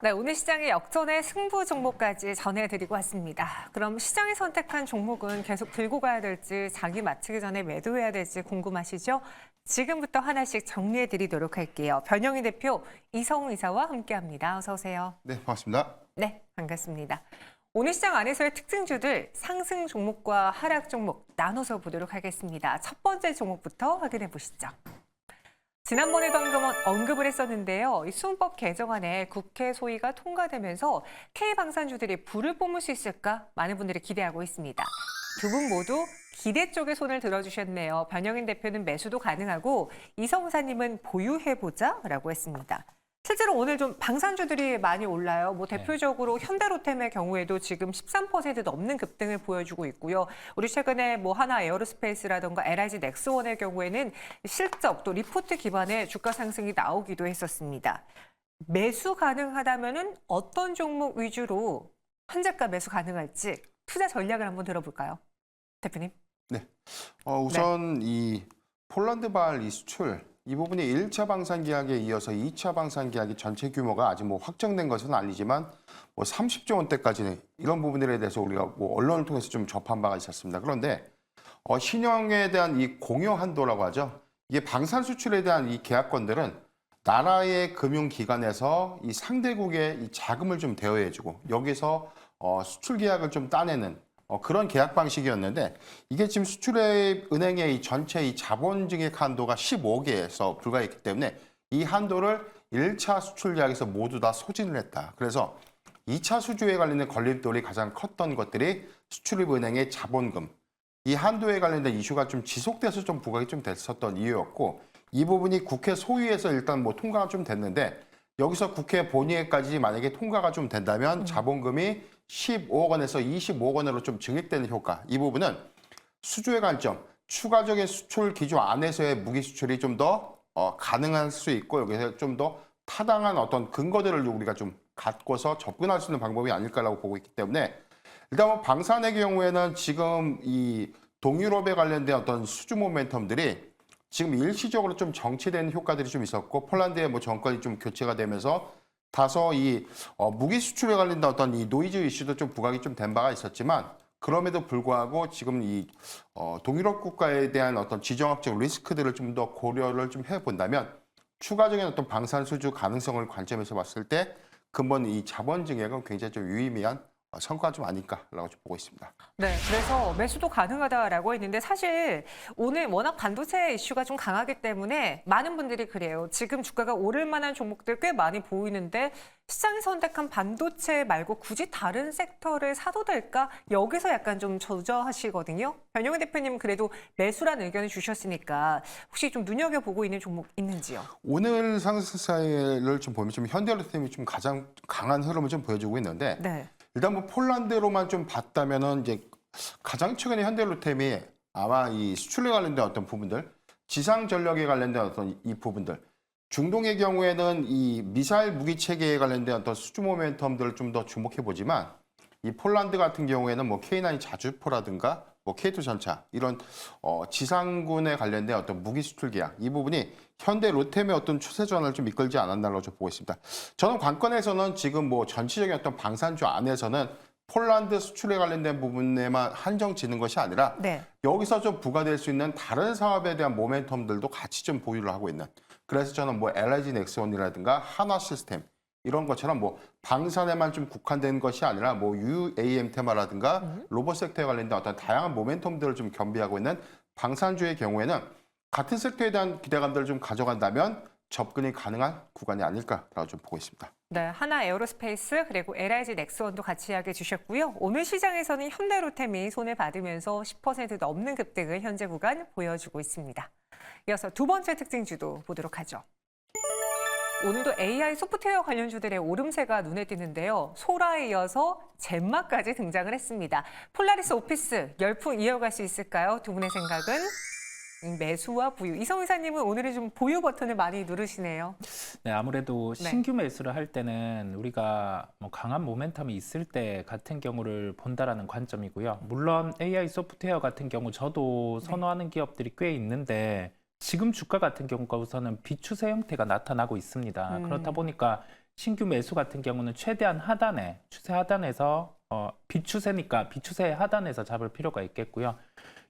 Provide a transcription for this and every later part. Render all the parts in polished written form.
네, 오늘 시장의 역전의 승부 종목까지 전해드리고 왔습니다. 그럼 시장이 선택한 종목은 계속 들고 가야 될지 장이 마치기 전에 매도해야 될지 궁금하시죠? 지금부터 하나씩 정리해드리도록 할게요. 변영희 대표, 이성우 이사와 함께합니다. 어서 오세요. 네, 반갑습니다. 네, 반갑습니다. 오늘 시장 안에서의 특징주들 상승 종목과 하락 종목 나눠서 보도록 하겠습니다. 첫 번째 종목부터 확인해 보시죠. 지난번에도 언급을 했었는데요. 이 수원법 개정안에 국회 소위가 통과되면서 K방산주들이 불을 뿜을 수 있을까? 많은 분들이 기대하고 있습니다. 두 분 모두 기대 쪽에 손을 들어주셨네요. 변영인 대표는 매수도 가능하고 이성사님은 보유해보자라고 했습니다. 실제로 오늘 좀 방산주들이 많이 올라요. 대표적으로 현대로템의 경우에도 지금 13% 넘는 급등을 보여주고 있고요. 우리 최근에 하나 에어로스페이스라던가 LIG 넥스원의 경우에는 실적 또 리포트 기반의 주가 상승이 나오기도 했었습니다. 매수 가능하다면은 어떤 종목 위주로 현재가 매수 가능할지 투자 전략을 한번 들어볼까요? 대표님. 네. 우선 이 폴란드발 이 수출 이 부분이 1차 방산 계약에 이어서 2차 방산 계약이 전체 규모가 아직 확정된 것은 아니지만 30조 원대까지는 이런 부분들에 대해서 우리가 언론을 통해서 좀 접한 바가 있었습니다. 그런데 신형에 대한 이 공여 한도라고 하죠. 이게 방산 수출에 대한 이 계약권들은 나라의 금융기관에서 이 상대국에 이 자금을 좀 대여해주고 여기서 수출 계약을 좀 따내는 그런 계약 방식이었는데 이게 지금 수출의 은행의 이 전체 이 자본 증액 한도가 15개에서 불과했기 때문에 이 한도를 1차 수출 계약에서 모두 다 소진을 했다. 그래서 2차 수주에 관련된 걸림돌이 가장 컸던 것들이 수출입은행의 자본금, 이 한도에 관련된 이슈가 좀 지속돼서 좀 부각이 좀 됐었던 이유였고 이 부분이 국회 소위에서 일단 통과가 좀 됐는데 여기서 국회 본회의까지 만약에 통과가 좀 된다면 자본금이 15억 원에서 25억 원으로 좀 증액되는 효과. 이 부분은 수주의 관점, 추가적인 수출 기조 안에서의 무기 수출이 좀 더 가능할 수 있고 여기서 좀 더 타당한 어떤 근거들을 우리가 좀 갖고서 접근할 수 있는 방법이 아닐까라고 보고 있기 때문에 일단 방산의 경우에는 지금 이 동유럽에 관련된 어떤 수주 모멘텀들이 지금 일시적으로 좀 정체되는 효과들이 좀 있었고 폴란드의 정권이 좀 교체가 되면서 다소 이 무기 수출에 관련된 어떤 이 노이즈 이슈도 좀 부각이 좀 된 바가 있었지만 그럼에도 불구하고 지금 이 동유럽 국가에 대한 어떤 지정학적 리스크들을 좀 더 고려를 좀 해본다면 추가적인 어떤 방산 수주 가능성을 관점에서 봤을 때 근본 이 자본 증액은 굉장히 좀 유의미한 성과가 좀 아닐까라고 좀 보고 있습니다. 네, 그래서 매수도 가능하다라고 했는데 사실 오늘 워낙 반도체 이슈가 좀 강하기 때문에 많은 분들이 그래요. 지금 주가가 오를 만한 종목들 꽤 많이 보이는데 시장이 선택한 반도체 말고 굳이 다른 섹터를 사도 될까? 여기서 약간 좀 주저하시거든요. 변영희 대표님 그래도 매수란 의견을 주셨으니까 혹시 좀 눈여겨보고 있는 종목 있는지요? 오늘 상승세를 좀 보면 좀 현대로템이 좀 가장 강한 흐름을 좀 보여주고 있는데 네. 일단 폴란드로만 좀 봤다면은 이제 가장 최근에 현대로템이 아마 이 수출에 관련된 어떤 부분들, 지상 전력에 관련된 어떤 이 부분들, 중동의 경우에는 이 미사일 무기 체계에 관련된 어떤 수주 모멘텀들을 좀 더 주목해 보지만 이 폴란드 같은 경우에는 K9 자주포라든가 K2 전차 이런 지상군에 관련된 어떤 무기 수출 계약 이 부분이 현대 로템의 어떤 추세 전환을 좀 이끌지 않았나라고 좀 보고 있습니다. 저는 관건에서는 지금 전체적인 어떤 방산주 안에서는 폴란드 수출에 관련된 부분에만 한정 짓는 것이 아니라 네. 여기서 좀 부과될 수 있는 다른 사업에 대한 모멘텀들도 같이 좀 보유를 하고 있는. 그래서 저는 LIG 넥스원이라든가 한화 시스템 이런 것처럼 방산에만 좀 국한된 것이 아니라 UAM 테마라든가 로봇 섹터에 관련된 어떤 다양한 모멘텀들을 좀 겸비하고 있는 방산주의 경우에는 같은 섹터에 대한 기대감들을 좀 가져간다면 접근이 가능한 구간이 아닐까라고 좀 보고 있습니다. 네, 하나 에어로스페이스 그리고 LIG 넥스원도 같이 이야기해 주셨고요. 오늘 시장에서는 현대로템이 손을 받으면서 10% 넘는 급등을 현재 구간 보여주고 있습니다. 이어서 두 번째 특징주도 보도록 하죠. 오늘도 AI 소프트웨어 관련주들의 오름세가 눈에 띄는데요. 소라에 이어서 젠마까지 등장을 했습니다. 폴라리스 오피스 열풍 이어갈 수 있을까요? 두 분의 생각은? 매수와 보유. 이성 이사님은 오늘은 좀 보유 버튼을 많이 누르시네요. 네, 아무래도 네. 신규 매수를 할 때는 우리가 강한 모멘텀이 있을 때 같은 경우를 본다라는 관점이고요. 물론 AI 소프트웨어 같은 경우 저도 선호하는 기업들이 꽤 있는데 지금 주가 같은 경우가 우선은 비추세 형태가 나타나고 있습니다. 그렇다 보니까 신규 매수 같은 경우는 최대한 하단에, 추세 하단에서 비추세니까 비추세 하단에서 잡을 필요가 있겠고요.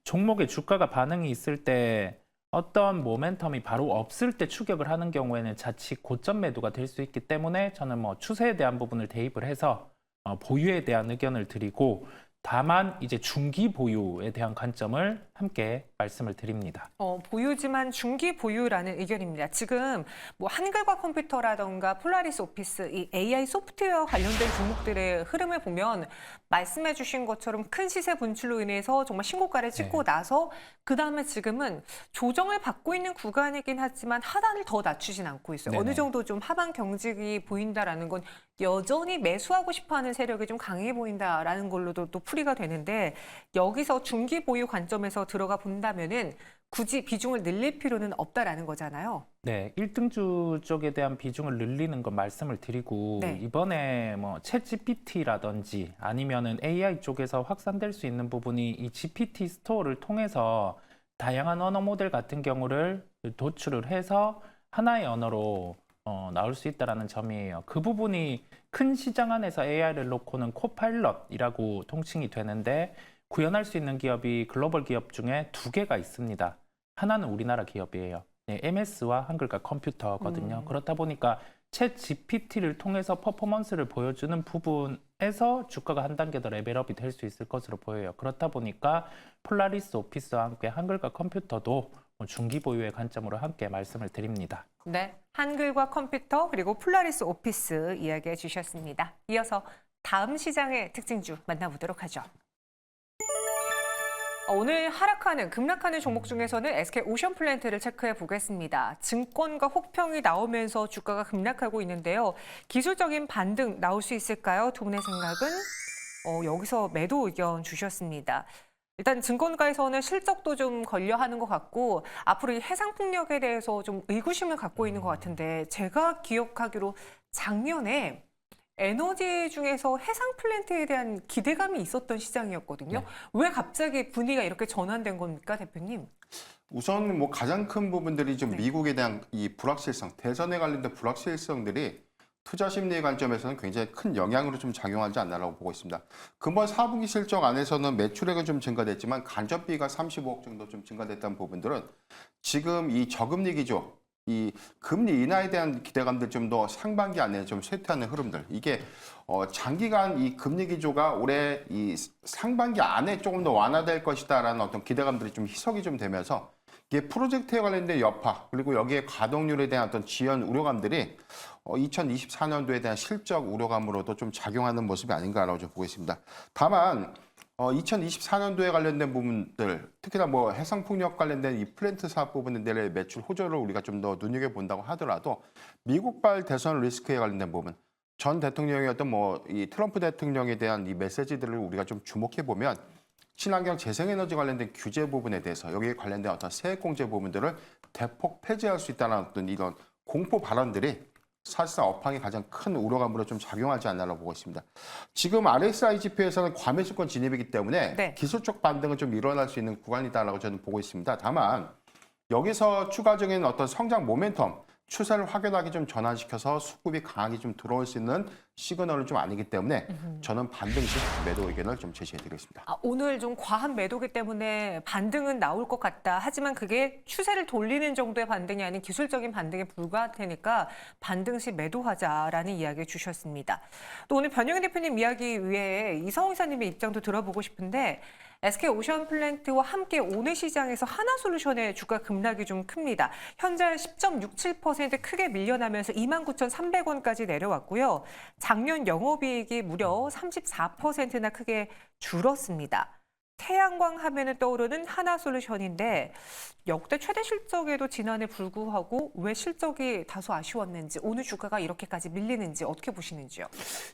종목의 주가가 반응이 있을 때 어떤 모멘텀이 바로 없을 때 추격을 하는 경우에는 자칫 고점 매도가 될 수 있기 때문에 저는 뭐 추세에 대한 부분을 대입을 해서 보유에 대한 의견을 드리고, 다만 이제 중기 보유에 대한 관점을 함께 말씀을 드립니다. 보유지만 중기 보유라는 의견입니다. 지금 뭐 한글과 컴퓨터라던가 폴라리스 오피스, 이 AI 소프트웨어 관련된 종목들의 흐름을 보면 말씀해 주신 것처럼 큰 시세 분출로 인해서 정말 신고가를 찍고 나서 그다음에 지금은 조정을 받고 있는 구간이긴 하지만 하단을 더 낮추진 않고 있어요. 네네. 어느 정도 좀 하방 경직이 보인다라는 건 여전히 매수하고 싶어하는 세력이 좀 강해 보인다라는 걸로도 또 풀이가 되는데, 여기서 중기 보유 관점에서 들어가 본다면은 굳이 비중을 늘릴 필요는 없다라는 거잖아요. 네, 1등주 쪽에 대한 비중을 늘리는 건 말씀을 드리고, 네. 이번에 뭐 챗GPT라든지 아니면은 AI 쪽에서 확산될 수 있는 부분이 이 GPT 스토어를 통해서 다양한 언어 모델 같은 경우를 도출을 해서 하나의 언어로 나올 수 있다라는 점이에요. 그 부분이 큰 시장 안에서 AI를 놓고는 코파일럿이라고 통칭이 되는데, 구현할 수 있는 기업이 글로벌 기업 중에 2개가 있습니다. 하나는 우리나라 기업이에요. 네, MS와 한글과 컴퓨터거든요. 그렇다 보니까 챗 GPT를 통해서 퍼포먼스를 보여주는 부분에서 주가가 한 단계 더 레벨업이 될 수 있을 것으로 보여요. 그렇다 보니까 폴라리스 오피스와 함께 한글과 컴퓨터도 중기 보유의 관점으로 함께 말씀을 드립니다. 네, 한글과 컴퓨터 그리고 폴라리스 오피스 이야기해 주셨습니다. 이어서 다음 시장의 특징주 만나보도록 하죠. 오늘 급락하는 종목 중에서는 SK 오션플랜트를 체크해 보겠습니다. 증권가 혹평이 나오면서 주가가 급락하고 있는데요. 기술적인 반등 나올 수 있을까요? 두 분의 생각은? 여기서 매도 의견 주셨습니다. 일단 증권가에서는 실적도 좀 걸려하는 것 같고, 앞으로 이 해상풍력에 대해서 좀 의구심을 갖고 있는 것 같은데, 제가 기억하기로 작년에 에너지 중에서 해상 플랜트에 대한 기대감이 있었던 시장이었거든요. 네. 왜 갑자기 분위기가 이렇게 전환된 겁니까, 대표님? 우선 뭐 가장 큰 부분들이 좀 네. 미국에 대한 이 불확실성, 대선에 관련된 불확실성들이 투자 심리의 관점에서는 굉장히 큰 영향으로 좀 작용하지 않나라고 보고 있습니다. 금번 4분기 실적 안에서는 매출액은 좀 증가됐지만 간접비가 35억 정도 좀 증가됐다는 부분들은 지금 이 저금리 기조, 이 금리 인하에 대한 기대감들 좀 더 상반기 안에 좀 쇠퇴하는 흐름들, 이게 장기간 이 금리 기조가 올해 이 상반기 안에 조금 더 완화될 것이다라는 어떤 기대감들이 좀 희석이 좀 되면서 이게 프로젝트에 관련된 여파, 그리고 여기에 가동률에 대한 어떤 지연 우려감들이 2024년도에 대한 실적 우려감으로도 좀 작용하는 모습이 아닌가라고 좀 보고 있습니다. 다만 2024년도에 관련된 부분들, 특히나 뭐 해상풍력 관련된 이 플랜트 사업 부분들의 매출 호조를 우리가 좀 더 눈여겨본다고 하더라도 미국발 대선 리스크에 관련된 부분, 전 대통령의 어떤 뭐 이 트럼프 대통령에 대한 이 메시지들을 우리가 좀 주목해 보면 친환경 재생에너지 관련된 규제 부분에 대해서 여기에 관련된 어떤 세액 공제 부분들을 대폭 폐지할 수 있다는 어떤 이런 공포 발언들이 사실상 업황이 가장 큰 우려감으로 좀 작용하지 않나라고 보고 있습니다. 지금 RSI 지표에서는 과매수권 진입이기 때문에 네. 기술적 반등은 좀 일어날 수 있는 구간이다라고 저는 보고 있습니다. 다만 여기서 추가적인 어떤 성장 모멘텀, 추세를 확연하게 좀 전환시켜서 수급이 강하게 좀 들어올 수 있는 시그널은 좀 아니기 때문에 저는 반등식 매도 의견을 좀 제시해드리겠습니다. 오늘 좀 과한 매도기 때문에 반등은 나올 것 같다. 하지만 그게 추세를 돌리는 정도의 반등이 아닌 기술적인 반등에 불과할 테니까 반등시 매도하자라는 이야기 주셨습니다. 또 오늘 변영희 대표님 이야기 위에 이성훈 이사님의 입장도 들어보고 싶은데, SK 오션플랜트와 함께 오늘 시장에서 하나솔루션의 주가 급락이 좀 큽니다. 현재 10.67% 크게 밀려나면서 29,300원까지 내려왔고요. 작년 영업이익이 무려 34%나 크게 줄었습니다. 태양광 하면은 떠오르는 하나솔루션인데 역대 최대 실적에도 지난해 불구하고 왜 실적이 다소 아쉬웠는지, 오늘 주가가 이렇게까지 밀리는지 어떻게 보시는지요?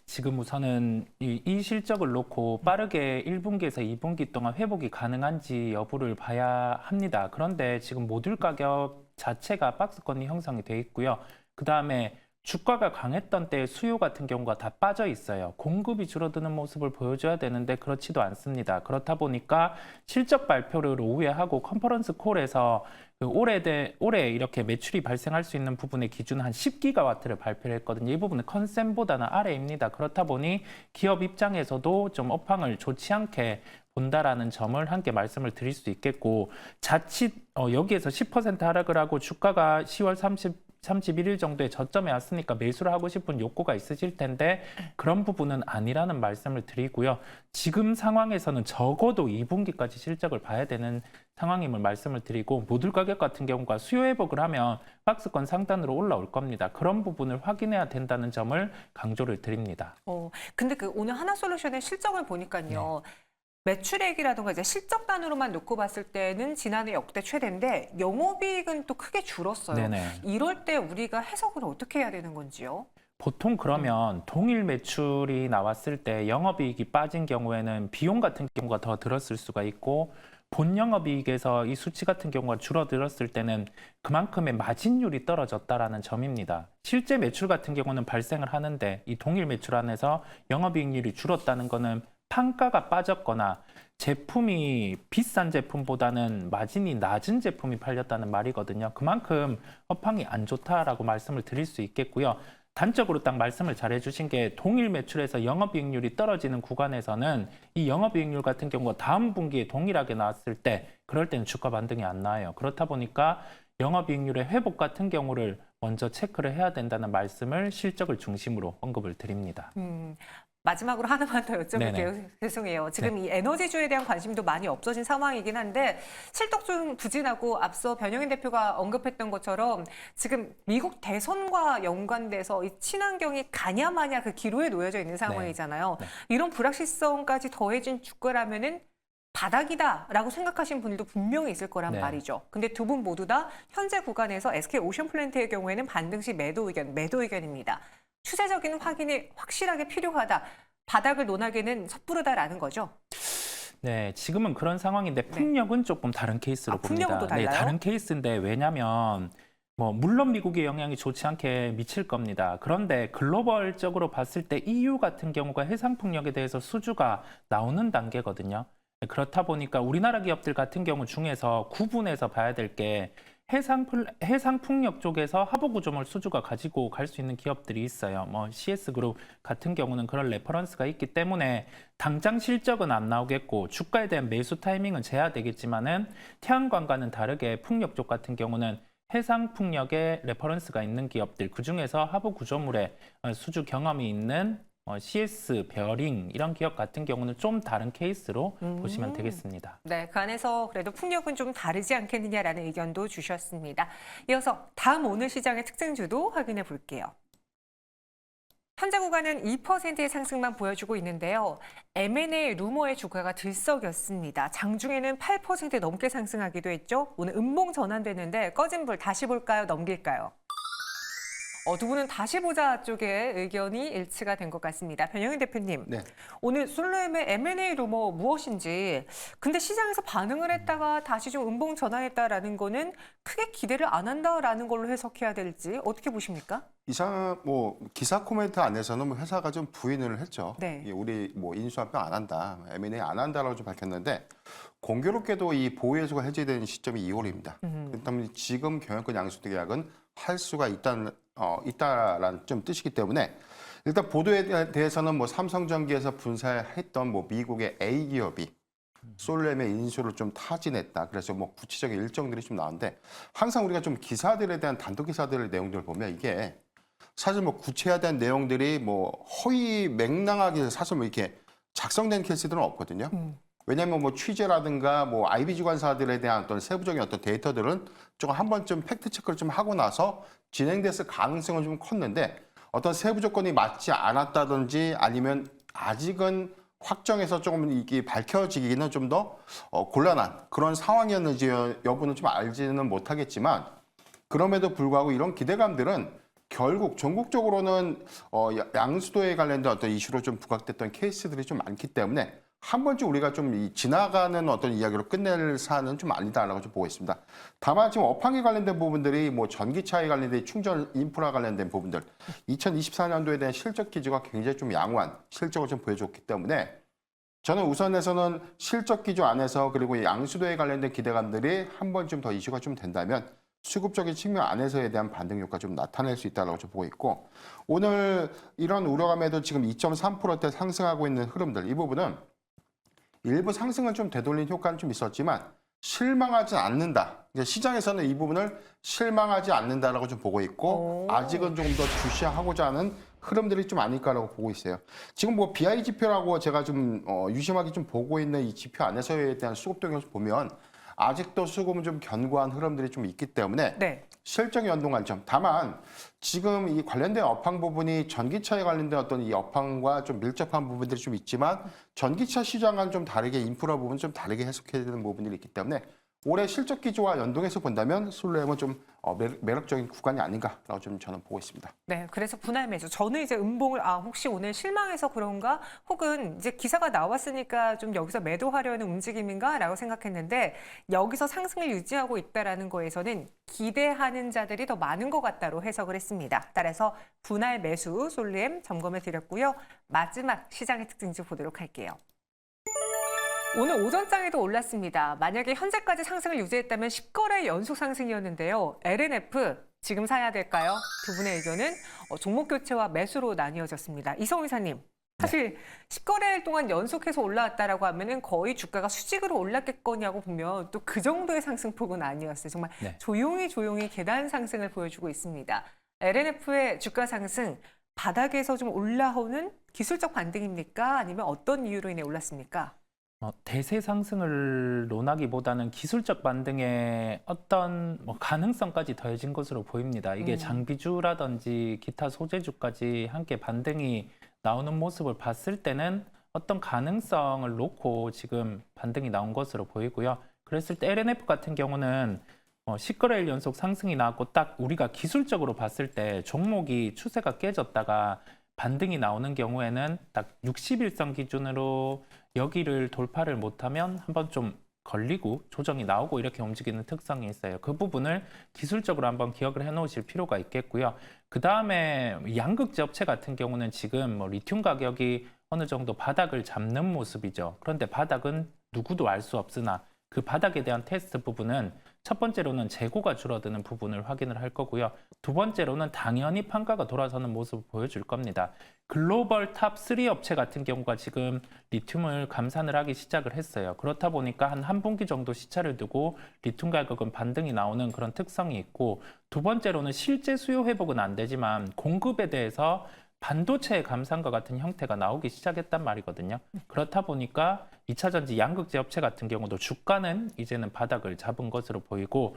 지금 우선은 이 실적을 놓고 빠르게 1분기에서 2분기 동안 회복이 가능한지 여부를 봐야 합니다. 그런데 지금 모듈 가격 자체가 박스권이 형성이 돼 있고요. 그다음에 주가가 강했던 때의 수요 같은 경우가 다 빠져 있어요. 공급이 줄어드는 모습을 보여줘야 되는데 그렇지도 않습니다. 그렇다 보니까 실적 발표를 오후에 하고 컨퍼런스 콜에서 올해 이렇게 매출이 발생할 수 있는 부분의 기준 한 10기가와트를 발표를 했거든요. 이 부분은 컨센보다는 아래입니다. 그렇다 보니 기업 입장에서도 좀 업황을 좋지 않게 본다라는 점을 함께 말씀을 드릴 수 있겠고, 자칫 여기에서 10% 하락을 하고 주가가 10월 31일 정도에 저점에 왔으니까 매수를 하고 싶은 욕구가 있으실 텐데 그런 부분은 아니라는 말씀을 드리고요. 지금 상황에서는 적어도 2분기까지 실적을 봐야 되는 상황임을 말씀을 드리고, 모듈 가격 같은 경우가 수요 회복을 하면 박스권 상단으로 올라올 겁니다. 그런 부분을 확인해야 된다는 점을 강조를 드립니다. 근데 그 오늘 하나솔루션의 실적을 보니까요. 매출액이라든가 이제 실적단으로만 놓고 봤을 때는 지난해 역대 최대인데 영업이익은 또 크게 줄었어요. 네네. 이럴 때 우리가 해석을 어떻게 해야 되는 건지요? 보통 그러면 동일 매출이 나왔을 때 영업이익이 빠진 경우에는 비용 같은 경우가 더 들었을 수가 있고, 본 영업이익에서 이 수치 같은 경우가 줄어들었을 때는 그만큼의 마진율이 떨어졌다라는 점입니다. 실제 매출 같은 경우는 발생을 하는데 이 동일 매출 안에서 영업이익률이 줄었다는 거는 판가가 빠졌거나 제품이 비싼 제품보다는 마진이 낮은 제품이 팔렸다는 말이거든요. 그만큼 업황이 안 좋다라고 말씀을 드릴 수 있겠고요. 단적으로 딱 말씀을 잘 해주신 게 동일 매출에서 영업이익률이 떨어지는 구간에서는 이 영업이익률 같은 경우가 다음 분기에 동일하게 나왔을 때 그럴 때는 주가 반등이 안 나와요. 그렇다 보니까 영업이익률의 회복 같은 경우를 먼저 체크를 해야 된다는 말씀을 실적을 중심으로 언급을 드립니다. 마지막으로 하나만 더 여쭤볼게요. 네네. 죄송해요. 지금 이 에너지주에 대한 관심도 많이 없어진 상황이긴 한데 실적 좀 부진하고 앞서 변영인 대표가 언급했던 것처럼 지금 미국 대선과 연관돼서 이 친환경이 가냐마냐 그 기로에 놓여져 있는 상황이잖아요. 네. 이런 불확실성까지 더해진 주가라면은 바닥이다라고 생각하시는 분들도 분명히 있을 거란 네. 말이죠. 근데 두 분 모두 다 현재 구간에서 SK 오션플랜트의 경우에는 반등 시 매도 의견입니다. 추세적인 확인이 확실하게 필요하다. 바닥을 논하기는 섣부르다라는 거죠. 네, 지금은 그런 상황인데 풍력은 조금 다른 케이스로 봅니다. 풍력은 또 달라요? 네, 다른 케이스인데 왜냐하면 물론 미국의 영향이 좋지 않게 미칠 겁니다. 그런데 글로벌적으로 봤을 때 EU 같은 경우가 해상풍력에 대해서 수주가 나오는 단계거든요. 그렇다 보니까 우리나라 기업들 같은 경우 중에서 구분해서 봐야 될 게 해상풍력 쪽에서 하부구조물 수주가 가지고 갈 수 있는 기업들이 있어요. CS그룹 같은 경우는 그런 레퍼런스가 있기 때문에 당장 실적은 안 나오겠고 주가에 대한 매수 타이밍은 제한되겠지만은 태양광과는 다르게 풍력 쪽 같은 경우는 해상풍력에 레퍼런스가 있는 기업들, 그중에서 하부구조물에 수주 경험이 있는 CS, 베어링 이런 기업 같은 경우는 좀 다른 케이스로 보시면 되겠습니다. 네, 그 안에서 그래도 풍력은 좀 다르지 않겠느냐라는 의견도 주셨습니다. 이어서 다음 오늘 시장의 특징주도 확인해 볼게요. 현재 구간은 2%의 상승만 보여주고 있는데요. M&A 루머의 주가가 들썩였습니다. 장중에는 8% 넘게 상승하기도 했죠. 오늘 음봉 전환되는데 꺼진 불 다시 볼까요? 넘길까요? 두 분은 다시 보자 쪽의 의견이 일치가 된 것 같습니다. 변영인 대표님, 네. 오늘 솔로엠의 M&A 루머 무엇인지, 근데 시장에서 반응을 했다가 다시 좀 음봉 전환했다라는 거는 크게 기대를 안 한다라는 걸로 해석해야 될지 어떻게 보십니까? 이상 기사 코멘트 안에서는 회사가 좀 부인을 했죠. 네. 우리 인수합병 안 한다, M&A 안 한다라고 좀 밝혔는데 공교롭게도 이 보유예수가 해제되는 시점이 2월입니다. 그렇기 때문에 지금 경영권 양수대 계약은 할 수가 있다라는 좀 뜻이기 때문에 일단 보도에 대해서는 삼성전기에서 분사했던 미국의 A 기업이 솔렘의 인수를 좀 타진했다. 그래서 구체적인 일정들이 좀 나왔는데 항상 우리가 좀 기사들에 대한 단독 기사들의 내용들을 보면 이게 사실 구체화된 내용들이 허위 맥락하게 사실 이렇게 작성된 케이스들은 없거든요. 왜냐하면 취재라든가 IB 주관사들에 대한 어떤 세부적인 어떤 데이터들은 좀 한 번쯤 팩트 체크를 좀 하고 나서 진행됐을 가능성은 좀 컸는데 어떤 세부 조건이 맞지 않았다든지 아니면 아직은 확정해서 조금 이게 밝혀지기는 좀 더 곤란한 그런 상황이었는지 여부는 좀 알지는 못하겠지만 그럼에도 불구하고 이런 기대감들은 결국 전국적으로는 양수도에 관련된 어떤 이슈로 좀 부각됐던 케이스들이 좀 많기 때문에 한 번쯤 우리가 좀 지나가는 어떤 이야기로 끝낼 사안은 좀 아니다라고 좀 보고 있습니다. 다만 지금 업황에 관련된 부분들이 뭐 전기차에 관련된 충전 인프라 관련된 부분들 2024년도에 대한 실적 기조가 굉장히 좀 양호한 실적을 좀 보여줬기 때문에 저는 우선에서는 실적 기조 안에서 그리고 이 양수도에 관련된 기대감들이 한 번쯤 더 이슈가 좀 된다면 수급적인 측면 안에서에 대한 반등 효과 좀 나타낼 수 있다고 좀 보고 있고 오늘 이런 우려감에도 지금 2.3%대 상승하고 있는 흐름들 이 부분은 일부 상승을 좀 되돌린 효과는 좀 있었지만 실망하지 않는다. 시장에서는 이 부분을 실망하지 않는다라고 좀 보고 있고 아직은 조금 더 주시하고자 하는 흐름들이 좀 아닐까라고 보고 있어요. 지금 뭐 BI 지표라고 제가 좀 유심하게 좀 보고 있는 이 지표 안에서에 대한 수급 동향을 보면 아직도 수급은 좀 견고한 흐름들이 좀 있기 때문에 네. 실적 연동 관점. 다만 지금 이 관련된 업황 부분이 전기차에 관련된 어떤 이 업황과 좀 밀접한 부분들이 좀 있지만 전기차 시장과는 좀 다르게 인프라 부분 좀 다르게 해석해야 되는 부분들이 있기 때문에 올해 실적 기조와 연동해서 본다면 솔루엠은 좀 매력적인 구간이 아닌가라고 좀 저는 보고 있습니다. 네, 그래서 분할 매수. 저는 이제 음봉을 혹시 오늘 실망해서 그런가? 혹은 이제 기사가 나왔으니까 좀 여기서 매도하려는 움직임인가라고 생각했는데 여기서 상승을 유지하고 있다라는 거에서는 기대하는 자들이 더 많은 것 같다로 해석을 했습니다. 따라서 분할 매수 솔루엠 점검해 드렸고요. 마지막 시장의 특징주 보도록 할게요. 오늘 오전장에도 올랐습니다. 만약에 현재까지 상승을 유지했다면 10거래 연속 상승이었는데요. LNF 지금 사야 될까요? 두 분의 의견은 종목 교체와 매수로 나뉘어졌습니다. 이성우 이사님, 사실 10거래일 동안 연속해서 올라왔다라고 하면은 거의 주가가 수직으로 올랐겠거냐고 보면 또 그 정도의 상승폭은 아니었어요. 정말 네. 조용히 계단 상승을 보여주고 있습니다. LNF의 주가 상승 바닥에서 좀 올라오는 기술적 반등입니까? 아니면 어떤 이유로 인해 올랐습니까? 대세 상승을 논하기보다는 기술적 반등에 어떤 가능성까지 더해진 것으로 보입니다. 이게 장비주라든지 기타 소재주까지 함께 반등이 나오는 모습을 봤을 때는 어떤 가능성을 놓고 지금 반등이 나온 것으로 보이고요. 그랬을 때 LNF 같은 경우는 10거래일 연속 상승이 나왔고 딱 우리가 기술적으로 봤을 때 종목이 추세가 깨졌다가 반등이 나오는 경우에는 딱 60일선 기준으로 여기를 돌파를 못하면 한번 좀 걸리고 조정이 나오고 이렇게 움직이는 특성이 있어요. 그 부분을 기술적으로 한번 기억을 해놓으실 필요가 있겠고요. 그 다음에 양극재 업체 같은 경우는 지금 리튬 가격이 어느 정도 바닥을 잡는 모습이죠. 그런데 바닥은 누구도 알 수 없으나 그 바닥에 대한 테스트 부분은 첫 번째로는 재고가 줄어드는 부분을 확인을 할 거고요. 두 번째로는 당연히 판가가 돌아서는 모습을 보여줄 겁니다. 글로벌 탑 3 업체 같은 경우가 지금 리튬을 감산을 하기 시작을 했어요. 그렇다 보니까 한 분기 정도 시차를 두고 리튬 가격은 반등이 나오는 그런 특성이 있고 두 번째로는 실제 수요 회복은 안 되지만 공급에 대해서 반도체의 감산과 같은 형태가 나오기 시작했단 말이거든요. 그렇다 보니까 2차 전지 양극재 업체 같은 경우도 주가는 이제는 바닥을 잡은 것으로 보이고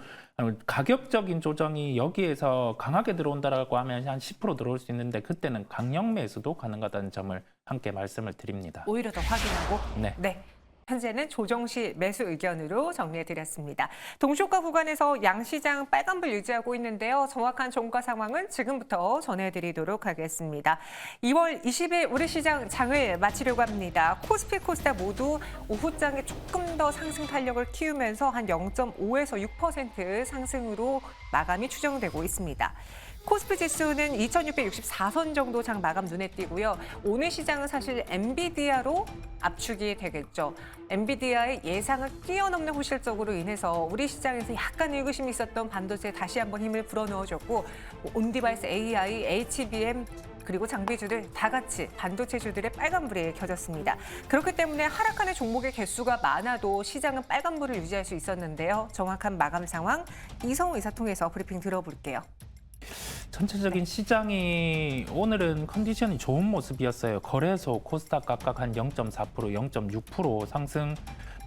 가격적인 조정이 여기에서 강하게 들어온다라고 하면 한 10% 들어올 수 있는데 그때는 강력 매수도 가능하다는 점을 함께 말씀을 드립니다. 오히려 더 확인하고 네. 현재는 조정 시 매수 의견으로 정리해드렸습니다. 동시효과 구간에서 양시장 빨간불 유지하고 있는데요. 정확한 종가 상황은 지금부터 전해드리도록 하겠습니다. 2월 20일 우리 시장 장을 마치려고 합니다. 코스피, 코스닥 모두 오후장에 조금 더 상승 탄력을 키우면서 한 0.5에서 6% 상승으로 마감이 추정되고 있습니다. 코스피 지수는 2664선 정도 장 마감 눈에 띄고요. 오늘 시장은 사실 엔비디아로 압축이 되겠죠. 엔비디아의 예상을 뛰어넘는 호실적으로 인해서 우리 시장에서 약간 의구심이 있었던 반도체에 다시 한번 힘을 불어넣어줬고 온디바이스 AI, HBM 그리고 장비주들 다 같이 반도체주들의 빨간불이 켜졌습니다. 그렇기 때문에 하락하는 종목의 개수가 많아도 시장은 빨간불을 유지할 수 있었는데요. 정확한 마감 상황 이성우 이사 통해서 브리핑 들어볼게요. 전체적인 시장이 오늘은 컨디션이 좋은 모습이었어요. 거래소, 코스닥 각각 한 0.4%, 0.6% 상승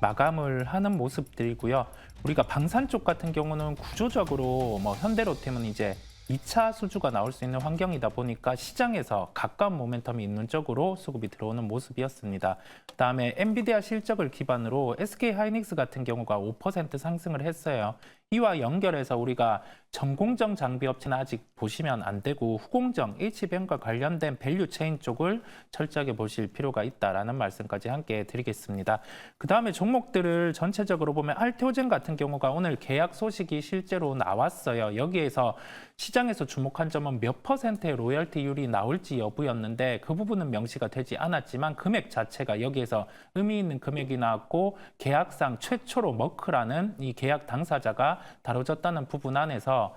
마감을 하는 모습들이고요. 우리가 방산 쪽 같은 경우는 구조적으로 현대로템은 이제 2차 수주가 나올 수 있는 환경이다 보니까 시장에서 가까운 모멘텀이 있는 쪽으로 수급이 들어오는 모습이었습니다. 그다음에 엔비디아 실적을 기반으로 SK 하이닉스 같은 경우가 5% 상승을 했어요. 이와 연결해서 우리가 전공정 장비 업체는 아직 보시면 안 되고 후공정, H뱅과 관련된 밸류 체인 쪽을 철저하게 보실 필요가 있다라는 말씀까지 함께 드리겠습니다. 그 다음에 종목들을 전체적으로 보면 알테오젠 같은 경우가 오늘 계약 소식이 실제로 나왔어요. 여기에서 시장에서 주목한 점은 몇 퍼센트의 로열티율이 나올지 여부였는데 그 부분은 명시가 되지 않았지만 금액 자체가 여기에서 의미 있는 금액이 나왔고 계약상 최초로 머크라는 이 계약 당사자가 다뤄졌다는 부분 안에서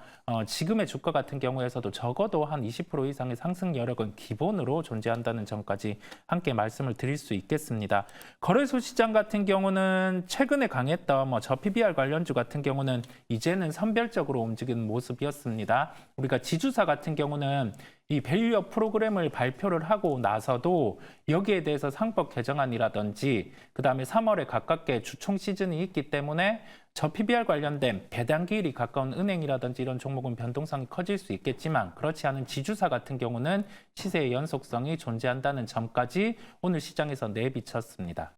지금의 주가 같은 경우에서도 적어도 한 20% 이상의 상승 여력은 기본으로 존재한다는 점까지 함께 말씀을 드릴 수 있겠습니다. 거래소 시장 같은 경우는 최근에 강했던 저 PBR 관련주 같은 경우는 이제는 선별적으로 움직이는 모습이었습니다. 우리가 지주사 같은 경우는 이 밸류업 프로그램을 발표를 하고 나서도 여기에 대해서 상법 개정안이라든지 그다음에 3월에 가깝게 주총 시즌이 있기 때문에 저 PBR 관련된 배당기일이 가까운 은행이라든지 이런 종목은 변동성이 커질 수 있겠지만 그렇지 않은 지주사 같은 경우는 시세의 연속성이 존재한다는 점까지 오늘 시장에서 내비쳤습니다.